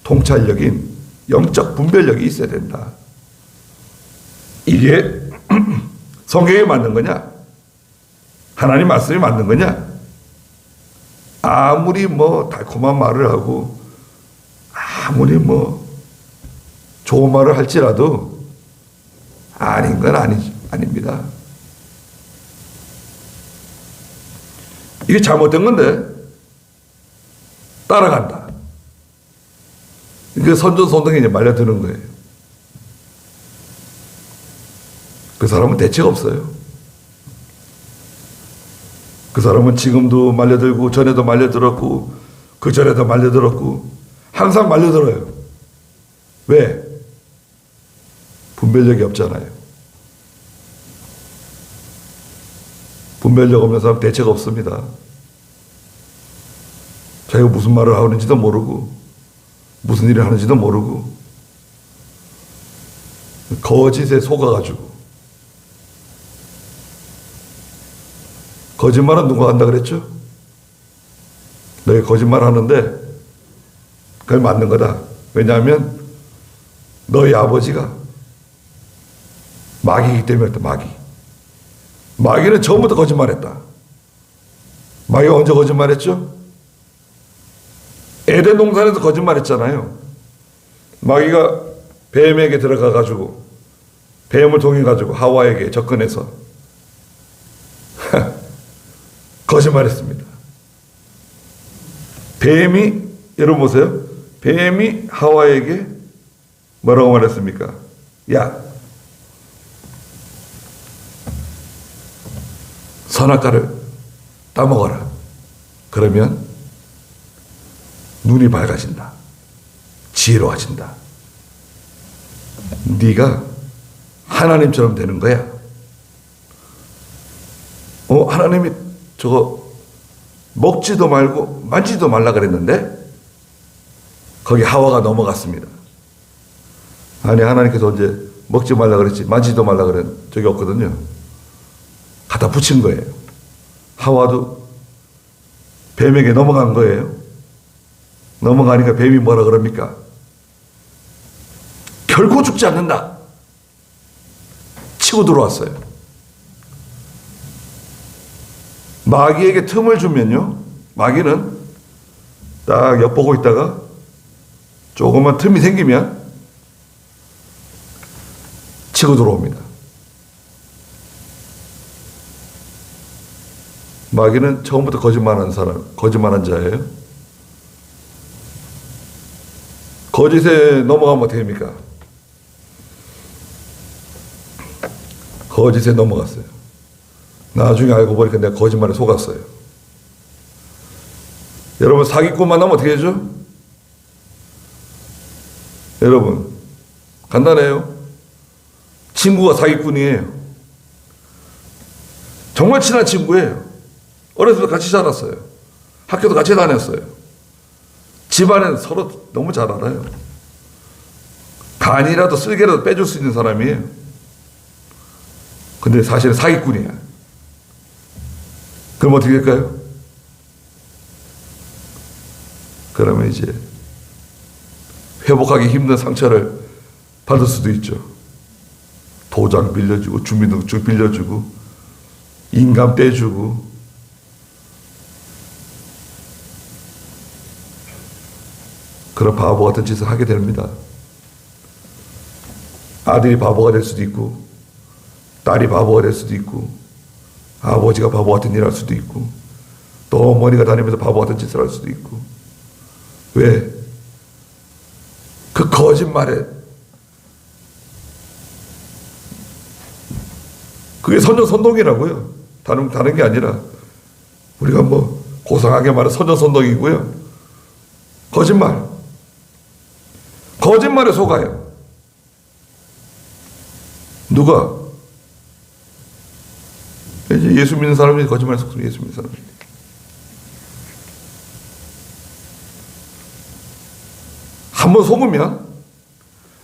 통찰력인 영적 분별력이 있어야 된다. 이게 성경에 맞는 거냐? 하나님 말씀이 맞는 거냐? 아무리 뭐 달콤한 말을 하고 아무리 뭐 좋은 말을 할지라도 아닌 건 아닙니다. 이게 잘못된 건데 따라간다. 그러니까 선전선동에 이제 말려드는 거예요. 그 사람은 대책 없어요. 그 사람은 지금도 말려들고 전에도 말려들었고 그 전에도 말려들었고 항상 말려들어요. 왜? 분별력이 없잖아요. 분별력 없는 사람 대책 없습니다. 자기가 무슨 말을 하는지도 모르고 무슨 일을 하는지도 모르고 거짓에 속아가지고 거짓말은 누가 한다 그랬죠? 너희 거짓말 하는데 그게 맞는 거다. 왜냐하면 너희 아버지가 마귀이기 때문에 그랬다. 마귀는 처음부터 거짓말했다. 마귀가 언제 거짓말했죠? 에덴 동산에서 거짓말했잖아요. 마귀가 뱀에게 들어가가지고 뱀을 통해가지고 하와에게 접근해서 거짓말했습니다. 뱀이 여러분 보세요. 뱀이 하와에게 뭐라고 말했습니까? 야, 선악과를 따먹어라. 그러면 눈이 밝아진다. 지혜로워진다. 네가 하나님처럼 되는 거야. 하나님이 저거 먹지도 말고 만지도 말라 그랬는데 거기 하와가 넘어갔습니다. 아니 하나님께서 언제 먹지 말라 그랬지 만지도 말라 그런 적이 없거든요. 갖다 붙인 거예요. 하와도 뱀에게 넘어간 거예요. 넘어가니까 뱀이 뭐라 그럽니까? 결코 죽지 않는다. 치고 들어왔어요. 마귀에게 틈을 주면요. 마귀는 딱 엿보고 있다가 조금만 틈이 생기면 치고 들어옵니다. 마귀는 처음부터 거짓말한 자예요. 거짓에 넘어가면 어떻게 됩니까? 거짓에 넘어갔어요. 나중에 알고 보니까 내가 거짓말에 속았어요. 여러분 사기꾼 만나면 어떻게 되죠? 여러분 간단해요. 친구가 사기꾼이에요. 정말 친한 친구예요. 어렸을 때 같이 자랐어요. 학교도 같이 다녔어요. 집안은 서로 너무 잘 알아요. 간이라도 쓸개라도 빼줄 수 있는 사람이에요. 근데 사실은 사기꾼이야. 그럼 어떻게 될까요? 그러면 이제 회복하기 힘든 상처를 받을 수도 있죠. 도장 빌려주고 주민등록증 빌려주고 인감 떼주고 그런 바보 같은 짓을 하게 됩니다. 아들이 바보가 될 수도 있고 딸이 바보가 될 수도 있고 아버지가 바보 같은 일을 할 수도 있고 또 어머니가 다니면서 바보 같은 짓을 할 수도 있고 왜? 그 거짓말에 그게 선전선동이라고요. 다른 게 아니라 우리가 뭐 고상하게 말해 선전선동이고요. 거짓말에 속아요. 누가? 이제 예수 믿는 사람이 거짓말에 속으면 예수 믿는 사람이. 한번 속으면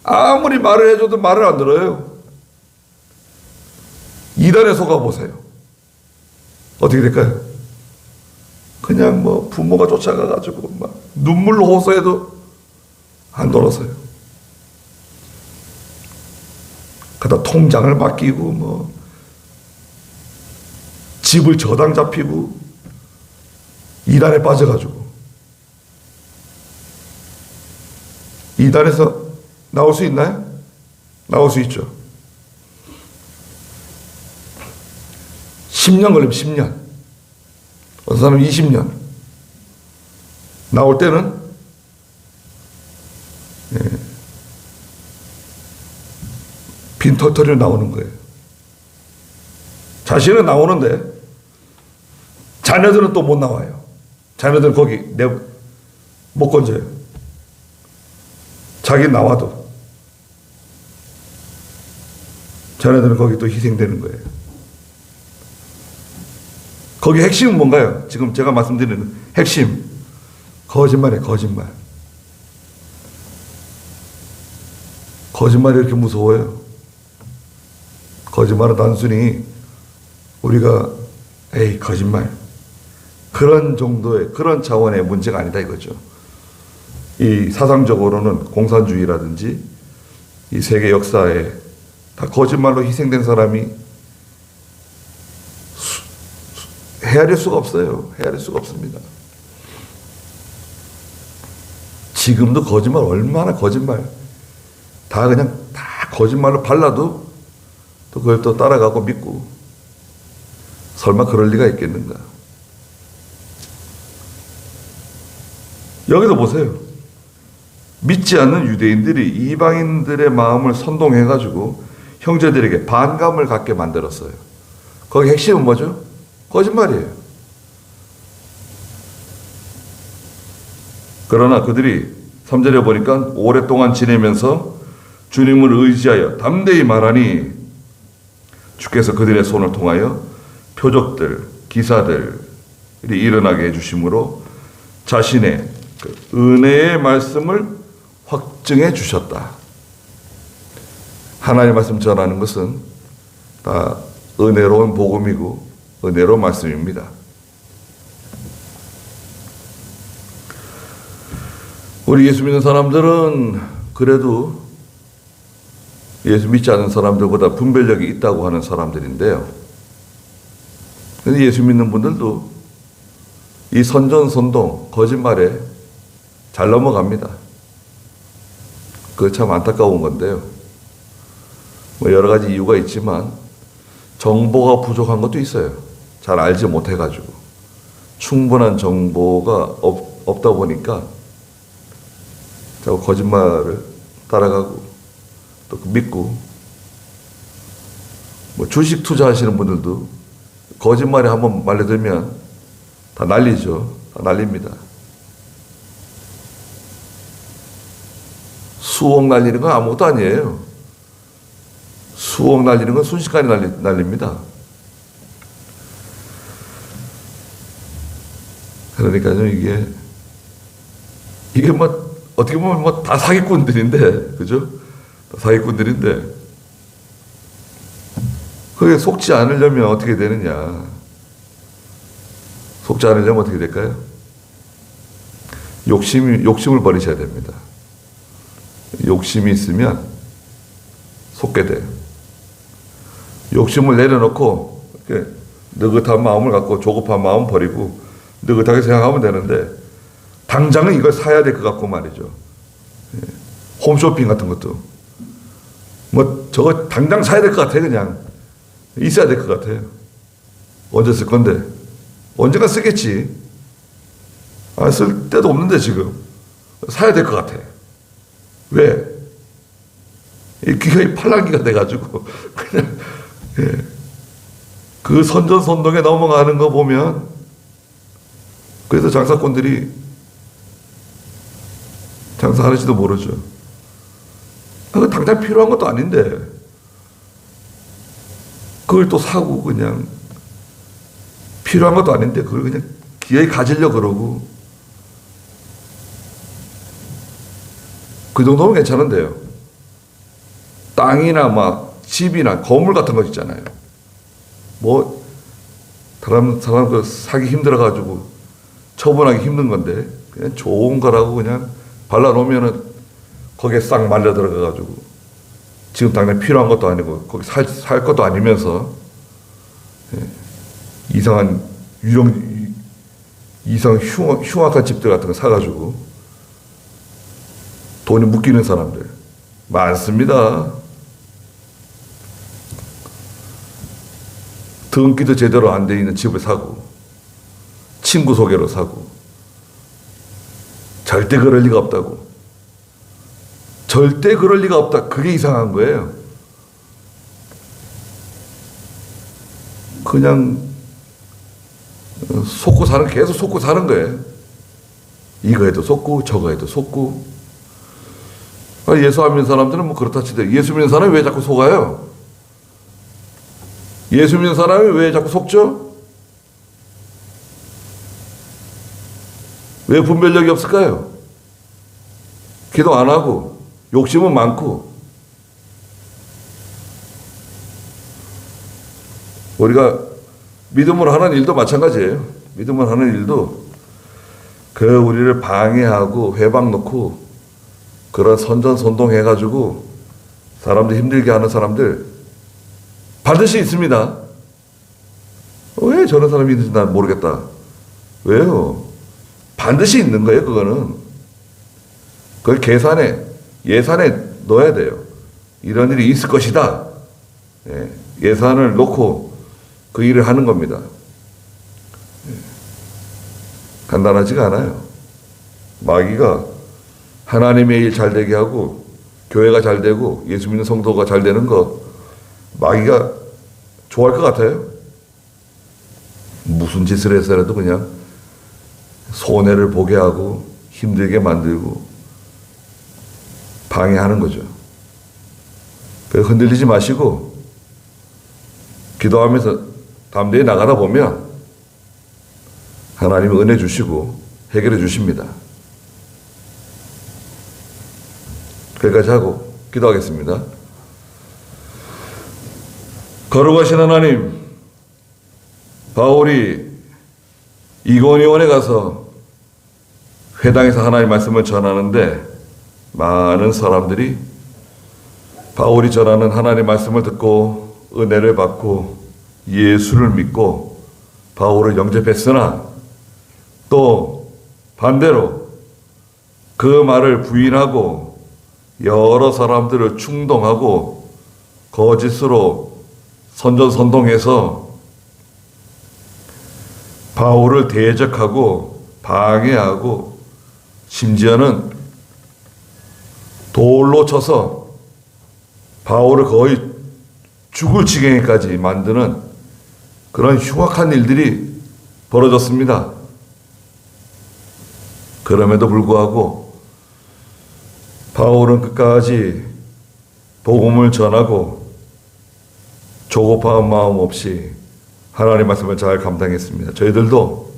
아무리 말을 해줘도 말을 안 들어요. 이단에 속아보세요. 어떻게 될까요? 그냥 뭐 부모가 쫓아가가지고 막 눈물로 호소해도 안 돌아서요. 그러다 통장을 맡기고 뭐 집을 저당 잡히고 이단에 빠져가지고 이단에서 나올 수 있나요? 나올 수 있죠. 10년 걸리면 10년. 어떤 사람은 20년. 나올 때는 빈털터리로 나오는 거예요. 자신은 나오는데 자녀들은 또 못 나와요. 자녀들은 거기 못 건져요. 자기 나와도 자녀들은 거기 또 희생되는 거예요. 거기 핵심은 뭔가요? 지금 제가 말씀드리는 핵심. 거짓말이에요, 거짓말. 거짓말이 이렇게 무서워요. 거짓말은 단순히 우리가 에이 거짓말 그런 정도의 그런 차원의 문제가 아니다 이거죠. 이 사상적으로는 공산주의라든지 이 세계 역사에 다 거짓말로 희생된 사람이 헤아릴 수가 없어요. 헤아릴 수가 없습니다. 지금도 거짓말 얼마나 거짓말 다 그냥 다 거짓말로 발라도 또 그걸 또 따라가고 믿고 설마 그럴 리가 있겠는가. 여기도 보세요. 믿지 않는 유대인들이 이방인들의 마음을 선동해가지고 형제들에게 반감을 갖게 만들었어요. 거기 핵심은 뭐죠? 거짓말이에요. 그러나 그들이 3절에 보니까 오랫동안 지내면서 주님을 의지하여 담대히 말하니 주께서 그들의 손을 통하여 표적들, 기사들이 일어나게 해주심으로 자신의 그 은혜의 말씀을 확증해 주셨다. 하나님의 말씀 전하는 것은 다 은혜로운 복음이고 은혜로운 말씀입니다. 우리 예수 믿는 사람들은 그래도 예수 믿지 않는 사람들보다 분별력이 있다고 하는 사람들인데요. 근데 예수 믿는 분들도 이 선전선동, 거짓말에 잘 넘어갑니다. 그거 참 안타까운 건데요. 뭐 여러 가지 이유가 있지만 정보가 부족한 것도 있어요. 잘 알지 못해가지고. 충분한 정보가 없다 보니까 자꾸 거짓말을 따라가고 또 믿고 뭐 주식 투자하시는 분들도 거짓말에 한번 말려들면 다 난리죠. 다 난립니다. 수억 날리는 건 아무것도 아니에요. 수억 날리는 건 순식간에 날립니다. 그러니까요, 이게 뭐, 어떻게 보면 뭐 다 사기꾼들인데, 그죠? 다 사기꾼들인데, 그게 속지 않으려면 어떻게 되느냐. 속지 않으려면 어떻게 될까요? 욕심을 버리셔야 됩니다. 욕심이 있으면 속게 돼요. 욕심을 내려놓고 이렇게 느긋한 마음을 갖고 조급한 마음 버리고 느긋하게 생각하면 되는데 당장은 이걸 사야 될 것 같고 말이죠. 홈쇼핑 같은 것도 뭐 저거 당장 사야 될 것 같아요. 그냥 있어야 될 것 같아요. 언제 쓸 건데 언젠가 쓰겠지. 쓸 데도 없는데 지금 사야 될 것 같아. 왜? 귀가 팔랑귀가 돼가지고 그냥 그 선전선동에 넘어가는 거 보면 그래서 장사꾼들이 장사하는지도 모르죠. 그거 당장 필요한 것도 아닌데 그걸 또 사고 그냥 필요한 것도 아닌데 그걸 그냥 기어이 가지려고 그러고 그 정도면 괜찮은데요. 땅이나 막 집이나 건물 같은 거 있잖아요. 뭐 사람 그 사기 힘들어가지고 처분하기 힘든 건데 그냥 좋은 거라고 그냥 발라놓으면은 거기에 싹 말려 들어가가지고 지금 당장 필요한 것도 아니고 거기 살 것도 아니면서 이상한 흉악한 집들 같은 거 사가지고 돈이 묶이는 사람들 많습니다. 등기도 제대로 안 돼 있는 집을 사고 친구 소개로 사고 절대 그럴 리가 없다고. 절대 그럴 리가 없다. 그게 이상한 거예요. 그냥 계속 속고 사는 거예요. 이거 해도 속고 저거 해도 속고. 예수 안 믿는 사람들은 뭐 그렇다 치더라도 예수 믿는 사람이 왜 자꾸 속아요? 예수 믿는 사람이 왜 자꾸 속죠? 왜 분별력이 없을까요? 기도 안 하고 욕심은 많고. 우리가 믿음으로 하는 일도 마찬가지예요. 믿음으로 하는 일도 우리를 방해하고 회방 놓고 그런 선전선동 해가지고 사람들 힘들게 하는 사람들 반드시 있습니다. 왜 저런 사람이 있는지 난 모르겠다. 왜요? 반드시 있는 거예요, 그거는. 그걸 예산에 넣어야 돼요. 이런 일이 있을 것이다. 예산을 놓고 그 일을 하는 겁니다. 간단하지가 않아요. 마귀가 하나님의 일 잘 되게 하고 교회가 잘 되고 예수 믿는 성도가 잘 되는 거 마귀가 좋아할 것 같아요. 무슨 짓을 해서라도 그냥 손해를 보게 하고 힘들게 만들고 방해하는 거죠. 그래서 흔들리지 마시고 기도하면서 담대히 나가다 보면 하나님이 은혜 주시고 해결해 주십니다. 거기까지 하고 기도하겠습니다. 거룩하신 하나님, 바울이 이고니온에 가서 회당에서 하나님의 말씀을 전하는데 많은 사람들이 바울이 전하는 하나님의 말씀을 듣고 은혜를 받고 예수를 믿고 바울을 영접했으나 또 반대로 그 말을 부인하고 여러 사람들을 충동하고 거짓으로 선전선동해서 바울을 대적하고 방해하고 심지어는 돌로 쳐서 바울을 거의 죽을 지경에까지 만드는 그런 흉악한 일들이 벌어졌습니다. 그럼에도 불구하고 바울은 끝까지 복음을 전하고 조급한 마음 없이 하나님의 말씀을 잘 감당했습니다. 저희들도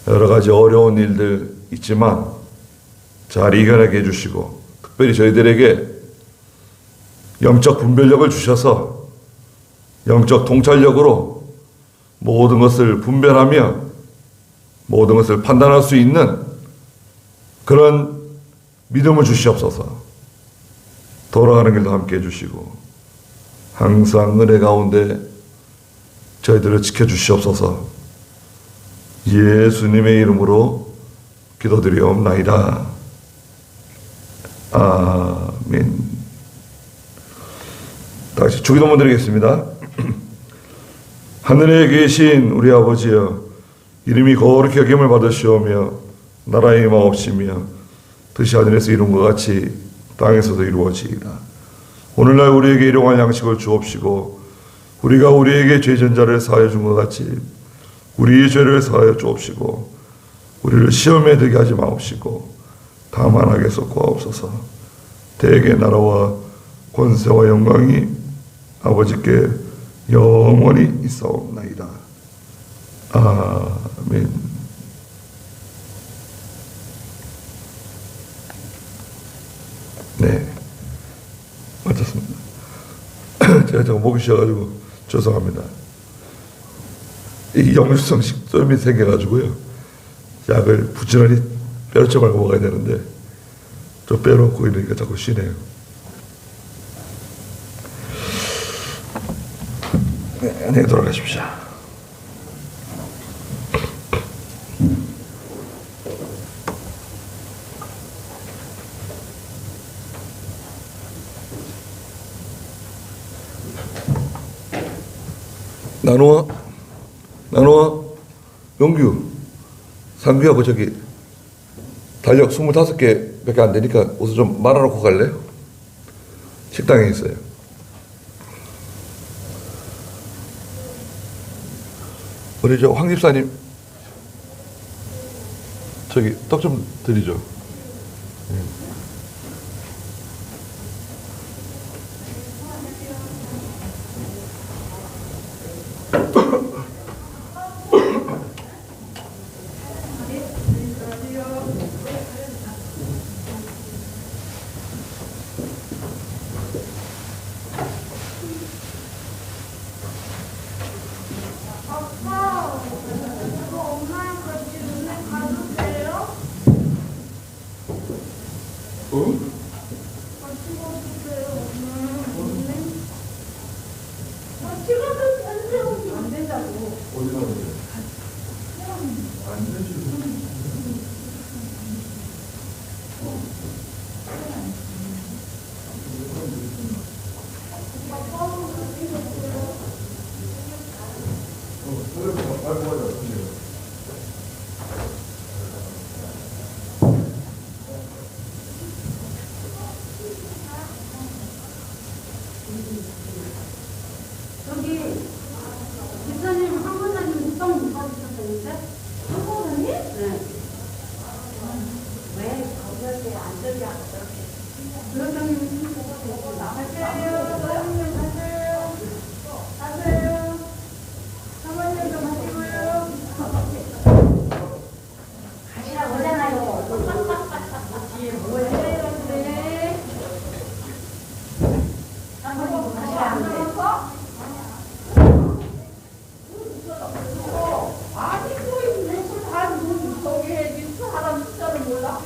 여러 가지 어려운 일들 있지만 잘 이겨내게 해주시고 특별히 저희들에게 영적 분별력을 주셔서 영적 통찰력으로 모든 것을 분별하며 모든 것을 판단할 수 있는 그런 믿음을 주시옵소서. 돌아가는 길도 함께 해주시고 항상 은혜 가운데 저희들을 지켜주시옵소서. 예수님의 이름으로 기도드리옵나이다. 아멘. 다시 주기도문 드리겠습니다. 하늘에 계신 우리 아버지여, 이름이 거룩히 여김을 받으시오며 나라의 임하옵시며 뜻이 하늘에서 이룬 것 같이 땅에서도 이루어지이다. 오늘날 우리에게 일용할 양식을 주옵시고 우리가 우리에게 죄전자를 사하여 준 것 같이 우리의 죄를 사하여 주옵시고 우리를 시험에 들게 하지 마옵시고 다만 악에서 구하옵소서. 대개 나라와 권세와 영광이 아버지께 영원히 있사옵나이다. 아멘. 네, 맞췄습니다. 제가 좀 목이 쉬어가지고 죄송합니다. 이 역류성 식도염이 생겨가지고요. 약을 부지런히 빼놓지 말고 먹어야 되는데 좀 빼놓고 이러니까 자꾸 쉬네요. 네, 안녕히 돌아가십시오. 나눠와 용규 상규하고 저기 달력 25개밖에 안 되니까 옷을 좀 말아놓고 갈래요? 식당에 있어요. 우리 저 황 집사님 저기 떡 좀 드리죠. 아빠, 이거 엄마랑 같이 은행 가도 돼요? 같이 가도 돼요, 엄마. 은행? 같이 가도 된대요. 안 된다고. 어디 가는데? 안 되지. 아빠는 같이 가세요. 여기 집사님 한 번사님 떡 못 받으셨다는데? 한 번은요? 네. 왜 거기에 안 들려? 그러더니 가세요. 사장님 가세요. 가세요. 사모님도 가시고요. 가시라고 하잖아요. 뒤에 뭐 해요, 근데? 사모님도 가시라고 하는데. 아니, 무슨 사람, 저기 해. 사람 숫자를 몰라?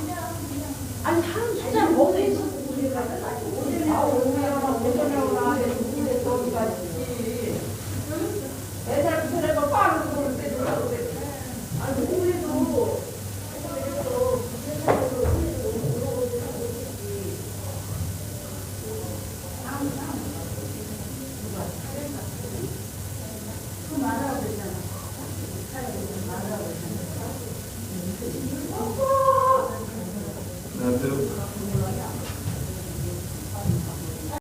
아니, 사람 숫자를 모두 있어. 아, 오전에 오나, 근데 저기 가지. 애들 그래도 빠르고 그럴 때 놀라고 그래. 아니, 우리도, 그 말은